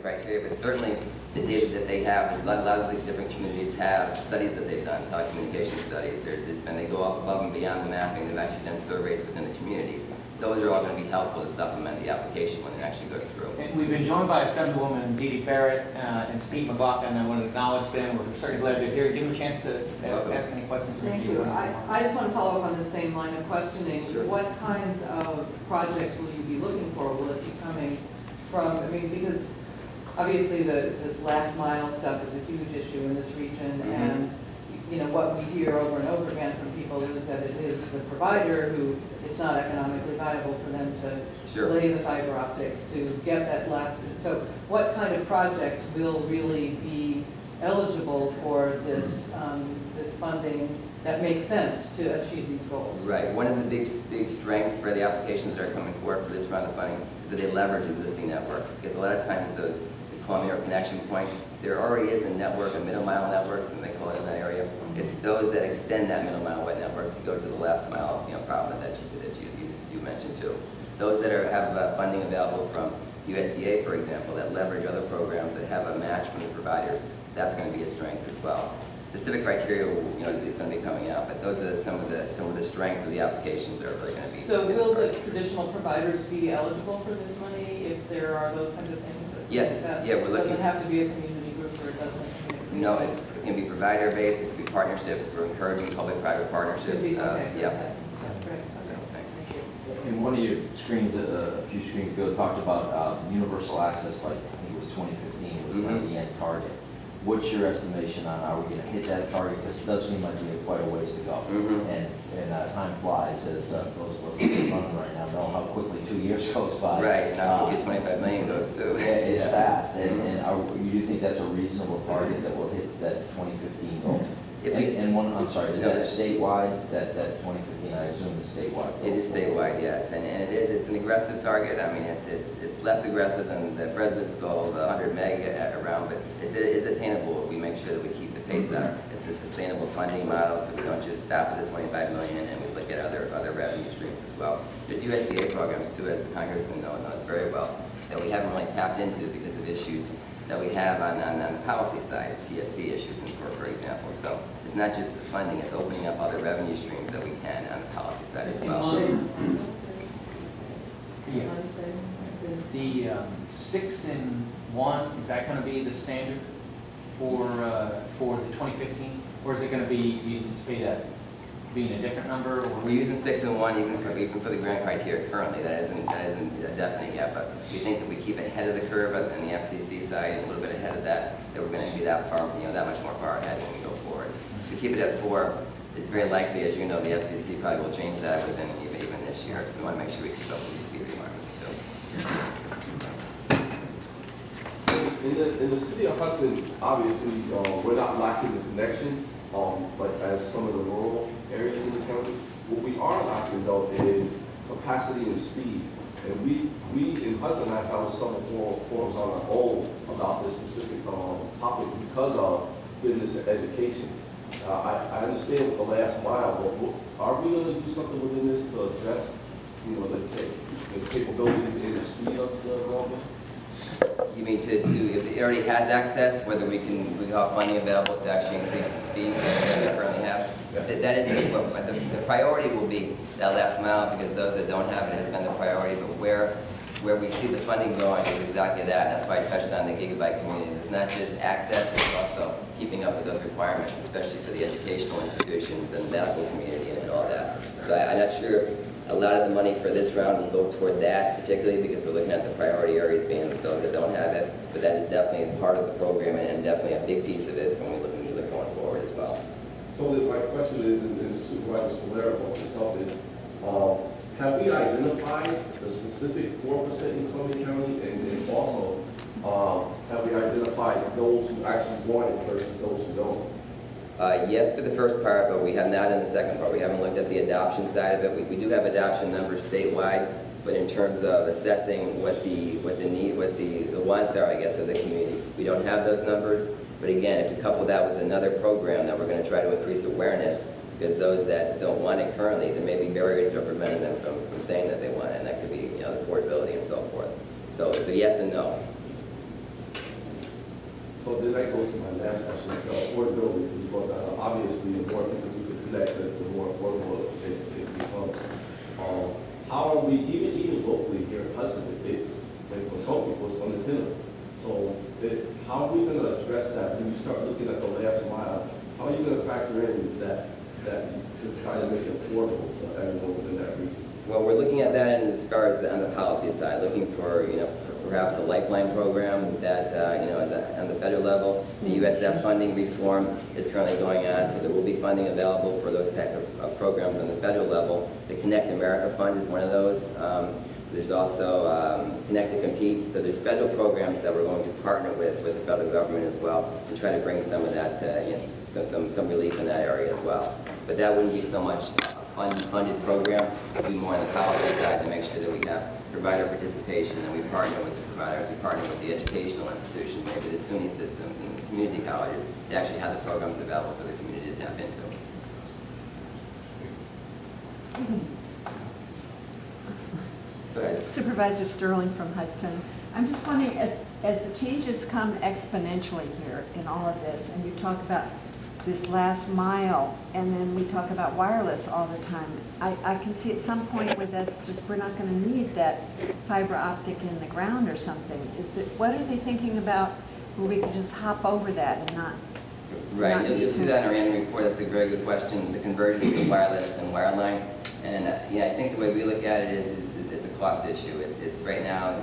criteria, but certainly the data that they have, there's a lot of the different communities have studies that they've done, telecommunication studies. And they go above and beyond the mapping. They've actually done surveys within the communities. Those are all going to be helpful to supplement the application when it actually goes through. And we've been joined by Assemblywoman Dee Dee Barrett and Steve McLaughlin. I want to acknowledge them. We're certainly glad they're here. Give them a chance to ask any questions. Thank you. I just want to follow up on the same line of questioning. Sure. What kinds of projects will you be looking for? Will it be coming from, I mean, because obviously this last mile stuff is a huge issue in this region, and you know, what we hear over and over again from people is that it is the provider who it's not economically viable for them to lay the fiber optics to get that last. So what kind of projects will really be eligible for this, this funding that makes sense to achieve these goals? Right. One of the big strengths for the applications that are coming forward for this round of funding is that they leverage existing networks, because a lot of times those or connection points, there already is a network, a middle mile network, and they call it in that area. It's those that extend that middle mile wide network to go to the last mile, problem that you mentioned too. Those that have funding available from USDA, for example, that leverage other programs that have a match from the providers, that's going to be a strength as well. Specific criteria, is going to be coming out, but those are some of the strengths of the applications that are really going to be. So will the traditional providers be eligible for this money if there are those kinds of things? Yes. Yeah, we're looking. It doesn't have to be a community group, or it doesn't. No, it can be provider based. It can be partnerships. We're encouraging public-private partnerships. Okay. Yeah. In one of your screens, a few screens ago, talked about universal access by, I think it was 2015, was kind of the end target. What's your estimation on how we're going to hit that target? Because it does seem like we have quite a ways to go. And time flies, as those of us that are running right now know how quickly 2 years goes by. Right, and how quickly 25 million goes too. Yeah, it's fast. And you think that's a reasonable target that will hit that 2015 goal? I'm sorry, is that statewide, that 2015, I assume is statewide? It is statewide, yes, and it's an aggressive target. I mean, it's less aggressive than the president's goal of 100 meg around, but it is attainable if we make sure that we keep the pace up. It's a sustainable funding model, so we don't just stop at the 25 million and we look at other revenue streams as well. There's USDA programs too, as the congressman knows very well, that we haven't really tapped into because of issues that we have on the policy side, PSC issues, for example. So it's not just the funding, it's opening up other revenue streams that we can on the policy side as well. The 6-in-1, is that going to be the standard for the 2015? Or is it going to be, you anticipate that being a different number? Or? We're using 6-in-1 even for the grant criteria currently. That isn't definite yet, but we think that we keep ahead of the curve on the FCC side and a little bit ahead of that we're going to be that far, that much more far ahead when we go forward. If we keep it at 4, it's very likely, as you know, the FCC probably will change that within even this year. So we want to make sure we keep up with these speed requirements too. In the city of Hudson, obviously, we're not lacking the connection, but as some of the rural areas in the county, what we are lacking though is capacity and speed. And we in Hudson have held some forums on our own about this specific topic because of business and education. I understand with the last mile, but are we going to do something within this to address, the capabilities and the speed of the broadband? You mean to if it already has access, whether we have funding available to actually increase the speed that we currently have? That is the priority will be that last mile, because those that don't have it has been the priority. But where we see the funding going is exactly that. And that's why I touched on the gigabyte community. It's not just access; it's also keeping up with those requirements, especially for the educational institutions and the medical community and all that. So I'm not sure. A lot of the money for this round will go toward that, particularly because we're looking at the priority areas being those that don't have it. But that is definitely part of the program and definitely a big piece of it when we look going forward as well. So my question is, and Supervisor Solera brought this up, is have we identified the specific 4% in Columbia County, and also have we identified those who actually want it versus those who don't? Yes, for the first part, but we have not in the second part. We haven't looked at the adoption side of it. We do have adoption numbers statewide, but in terms of assessing what the wants are, I guess, of the community, we don't have those numbers. But again, if you couple that with another program that we're going to try to increase awareness, because those that don't want it currently, there may be barriers that are preventing them from saying that they want it, and that could be the portability and so forth. So yes and no. So then that goes to my last question, affordability, because you brought that up. Obviously, the more people we could connect, the more affordable it becomes. How are we, even locally here in Hudson, it's, like for some people, it's unattainable. So how are we going to address that when you start looking at the last mile? How are you going to factor in that to try to make it affordable to everyone within that region? Well, we're looking at that as far as on the policy side, looking for, perhaps a lifeline program that, is on the federal level. The USF funding reform is currently going on, so there will be funding available for those type of programs on the federal level. The Connect America Fund is one of those. There's also Connect to Compete, so there's federal programs that we're going to partner with the federal government as well to try to bring some of that, some relief in that area as well. But that wouldn't be so much funded program, it would be more on the policy side to make sure that we have provider participation, and we partner with the providers, we partner with the educational institutions, maybe the SUNY systems and the community colleges to actually have the programs available for the community to tap into. Go ahead. Supervisor Sterling from Hudson. I'm just wondering, as the changes come exponentially here in all of this, and you talk about this last mile, and then we talk about wireless all the time, I can see at some point where that's just, we're not going to need that fiber optic in the ground or something. What are they thinking about where we can just hop over that and not? Right, you'll see that in our annual report. That's a very good question. The convergence of wireless and wireline, and I think the way we look at it is it's a cost issue. It's right now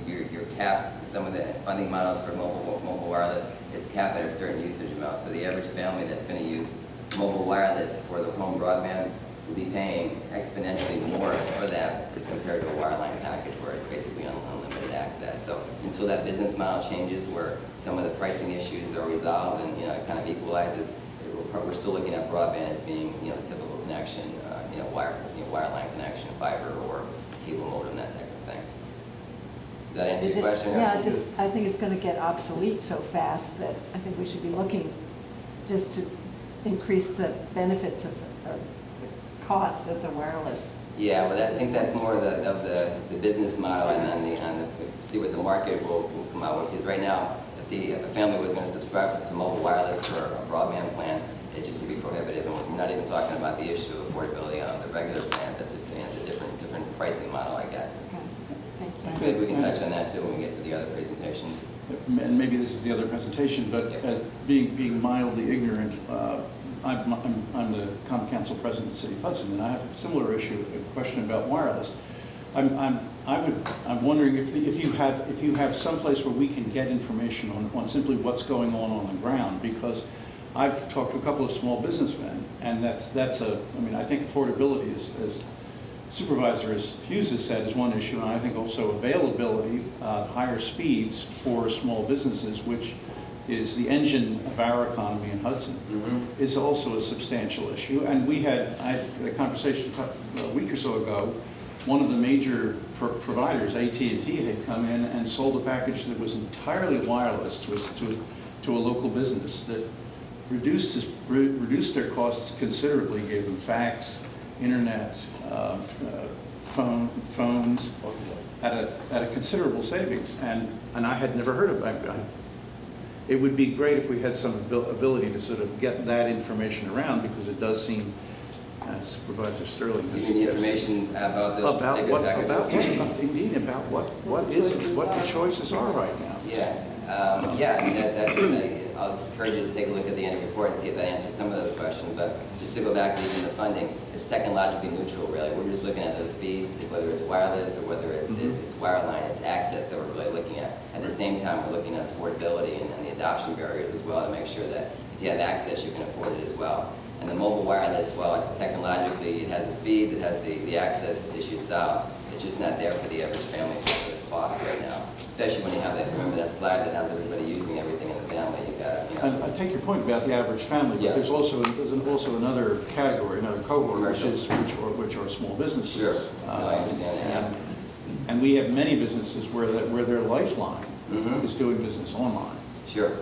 you're capped. Some of the funding models for mobile wireless, it's capped at a certain usage amount. So the average family that's going to use mobile wireless for the home broadband will be paying exponentially more for that compared to a wireline package where it's basically unlimited access. So until that business model changes, where some of the pricing issues are resolved and it kind of equalizes, we're still looking at broadband as being the typical connection, wireline connection, fiber or cable modem, that type of thing. Does that answer your question? Yeah, I think it's going to get obsolete so fast that I think we should be looking just to increase the benefits of the cost of the wireless. Yeah, well, I think that's more of the business model and see what the market will come out with. Because right now, if a family was going to subscribe to mobile wireless or a broadband plan, it just would be prohibitive. And we're not even talking about the issue of affordability on the regular plan. That's just a different pricing model, I guess. Okay, thank you. Maybe we can touch on that too when we get to the other presentations. And maybe this is the other presentation, but as being mildly ignorant, I'm the Common Council President of the City of Hudson, and I have a similar issue, a question about wireless. I'm wondering if you have some place where we can get information on simply what's going on the ground, because I've talked to a couple of small businessmen, and I think affordability as Supervisor Hughes has said is one issue, and I think also availability, higher speeds for small businesses, which is the engine of our economy in Hudson, is also a substantial issue. And I had a conversation a week or so ago. One of the major providers, AT&T, had come in and sold a package that was entirely wireless to a local business that reduced their costs considerably, gave them fax, internet, phones at a considerable savings, and I had never heard of it. It would be great if we had some ability to sort of get that information around, because it does seem, as Supervisor Sterling has suggested, information about those particular packages. Indeed, about what the choices are right now. I'll encourage you to take a look at the annual report and see if that answers some of those questions. But just to go back to even the funding, it's technologically neutral, really. We're just looking at those speeds, whether it's wireless or whether it's wireline. It's access that we're really looking at. At the same time, we're looking at affordability and the adoption barriers as well to make sure that if you have access, you can afford it as well. And the mobile wireless, while it's technologically, it has the speeds, it has the access issues solved. It's just not there for the average family for the cost right now. Especially when you have that, remember that slide that has everybody using everything in the family. I take your point about the average family, but there's also another category, another cohort, which are small businesses. Sure, I understand that. And we have many businesses where their lifeline is doing business online. Sure.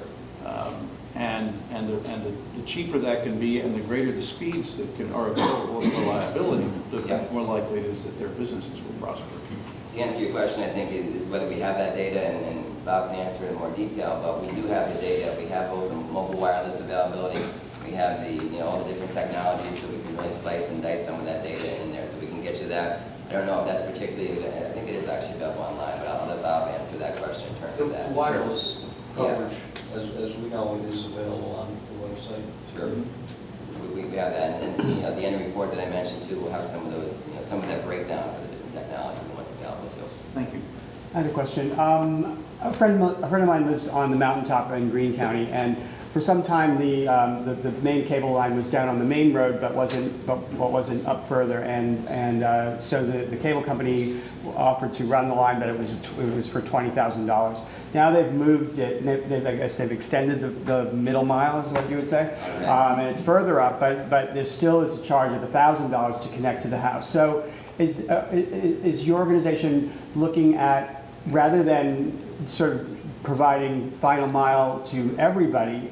And the cheaper that can be, and the greater the speeds that are available, and reliability, the more likely it is that their businesses will prosper. To answer your question, I think is whether we have that data, and Bob can answer it in more detail, but we do have the data. We have both the mobile wireless availability, we have the, all the different technologies, so we can really slice and dice some of that data in there, so we can get you that. I don't know if that's particularly, I think it is actually available online, but I'll let Bob answer that question in terms of that. The wireless coverage, as we know, it is available on the website. Sure. So we have that, and the end report that I mentioned too will have some of those, some of that breakdown for the different technology and what's available too. Thank you. I had a question. A friend of mine lives on the mountaintop in Greene County, and for some time the main cable line was down on the main road, but wasn't up further, and so the cable company offered to run the line, but it was for $20,000. Now they've moved it. I guess they've extended the middle mile, is what you would say, and it's further up, but there still is a charge of $1,000 to connect to the house. So is your organization looking at, rather than sort of providing final mile to everybody,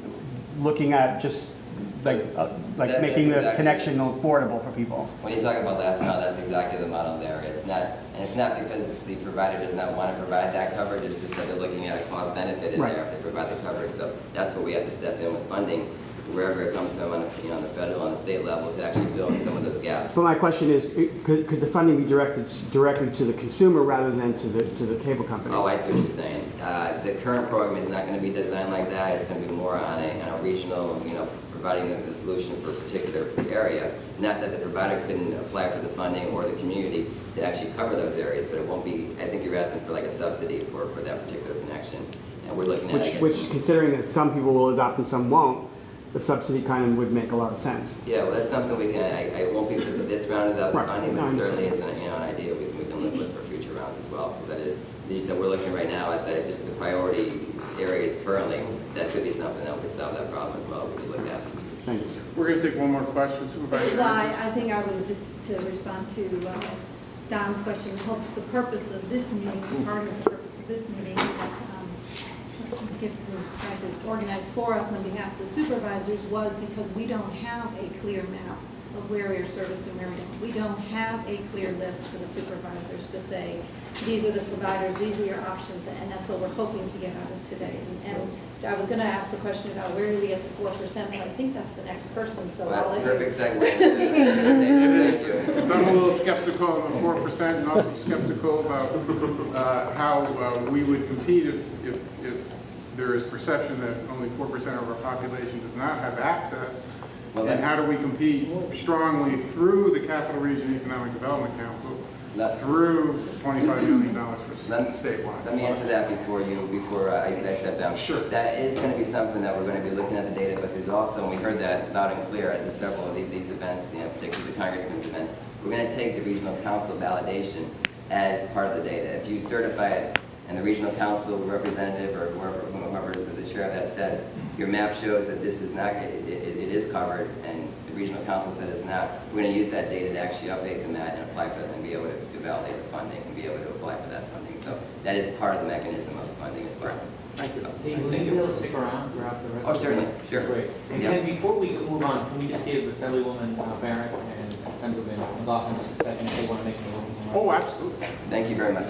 looking at just making the connection affordable for people? When you talk about last mile, that's exactly the model there. It's not because the provider does not want to provide that coverage, it's just that they're looking at a cost benefit in there if they provide the coverage. So that's what we have to step in with funding, wherever it comes from on the federal and the state level, to actually fill in some of those gaps. So my question is, could the funding be directed directly to the consumer rather than to the cable company? Oh, I see what you're saying. The current program is not going to be designed like that. It's going to be more on a regional, providing the solution for a particular area. Not that the provider couldn't apply for the funding or the community to actually cover those areas, but it won't be, I think you're asking for like a subsidy for that particular connection. And we're looking at Which, considering that some people will adopt and some won't, the subsidy kind of would make a lot of sense. Yeah, well, that's something we can, I won't be for this round of the funding, but it certainly is an idea we can look with for future rounds as well. Because that is, as you said, we're looking right now at just the priority areas currently. That could be something that could solve that problem as well, we could look at. Thanks. We're going to take one more question, Supervisor. Well, I think I was just to respond to Don's question. The purpose of this meeting, part of the purpose of this meeting that Gibson tried to organize for us on behalf of the supervisors was because we don't have a clear map of where we are serviced and where we don't. We don't have a clear list for the supervisors to say, these are the providers, these are your options, and that's what we're hoping to get out of today. And I was going to ask the question about where do we get the 4%, but I think that's the next person. So well, that's a perfect segue into the presentation. Thank you. So I'm a little skeptical on the 4% and also skeptical about how we would compete if there is perception that only 4% of our population does not have access. Well, and how do we compete strongly through the Capital Region Economic Development Council, through $25 million for statewide? Let me answer that before I step down. Sure. That is going to be something that we're going to be looking at the data, but there's also, and we heard that loud and clear at several of these events, particularly the Congressman's events, we're going to take the regional council validation as part of the data. If you certify it, and the regional council representative or whoever is the chair of that says, your map shows that this is not, it is covered, and the regional council said it's not, we're going to use that data to actually update the map and apply for it and be able to validate the funding and be able to apply for that funding. So that is part of the mechanism of funding as well. Thank you. Hey, will you be able to stick around throughout the rest Oh, of the certainly, day? sure. Great. And then before we move on, can we just give Assemblywoman Barrett and Assemblyman McLaughlin just a second if they want to make a little more? Oh, absolutely. Thank you very much.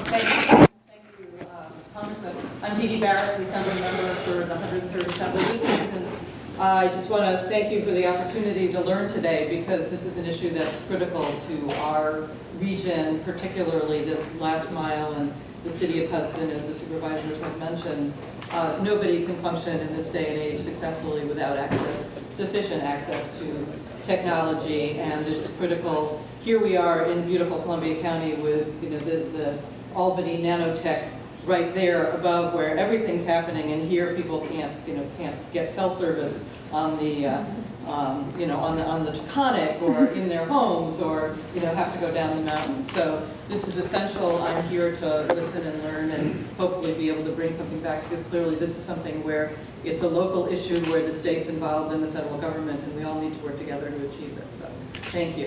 Thank you, Congressman. I'm Dee Dee Barrett, the Assembly member for the 103rd Assembly District. And I just want to thank you for the opportunity to learn today, because this is an issue that's critical to our region, particularly this last mile in the city of Hudson, as the supervisors have mentioned. Nobody can function in this day and age successfully without sufficient access to technology, and it's critical. Here we are in beautiful Columbia County with the Albany nanotech right there above where everything's happening, and here people can't get cell service on the on the Taconic or in their homes, or have to go down the mountain. So this is essential. I'm here to listen and learn and hopefully be able to bring something back, because clearly this is something where it's a local issue where the state's involved in the federal government, and we all need to work together to achieve it. So thank you.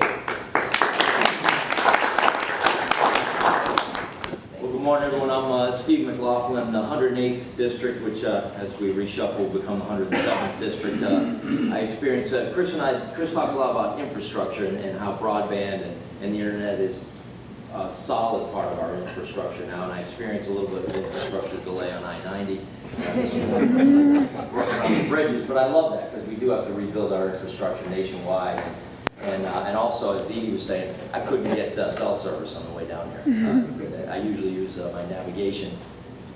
Well, good morning, everyone. I'm Steve McLaughlin, the 108th district, which as we reshuffle will become the 107th district. I experienced, Chris talks a lot about infrastructure and how broadband and the internet is a solid part of our infrastructure now, and I experienced a little bit of infrastructure delay on I-90. Working on the bridges, but I love that because we do have to rebuild our infrastructure nationwide. And also, as Dee Dee was saying, I couldn't get cell service on the way down here. I usually use my navigation,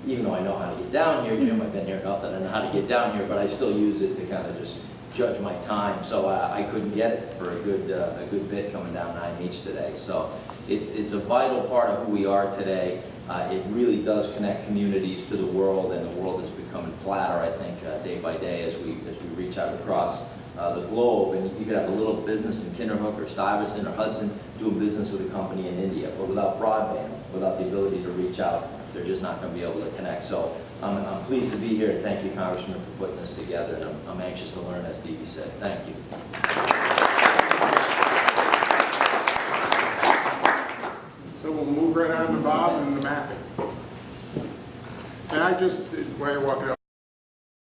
even though I know how to get down here. Jim, I've been here enough that I know how to get down here, but I still use it to kind of just judge my time. So I couldn't get it for a good bit coming down 9H today. So it's a vital part of who we are today. It really does connect communities to the world, and the world is becoming flatter, I think, day by day as we reach out across the globe. And you could have a little business in Kinderhook or Stuyvesant or Hudson doing business with a company in India, but without broadband, without the ability to reach out, they're just not going to be able to connect. So I'm pleased to be here, and thank you, Congressman, for putting this together. And I'm anxious to learn, as Dee Dee said. Thank you. So we'll move right on to Bob and the mapping. And I just, while you're walking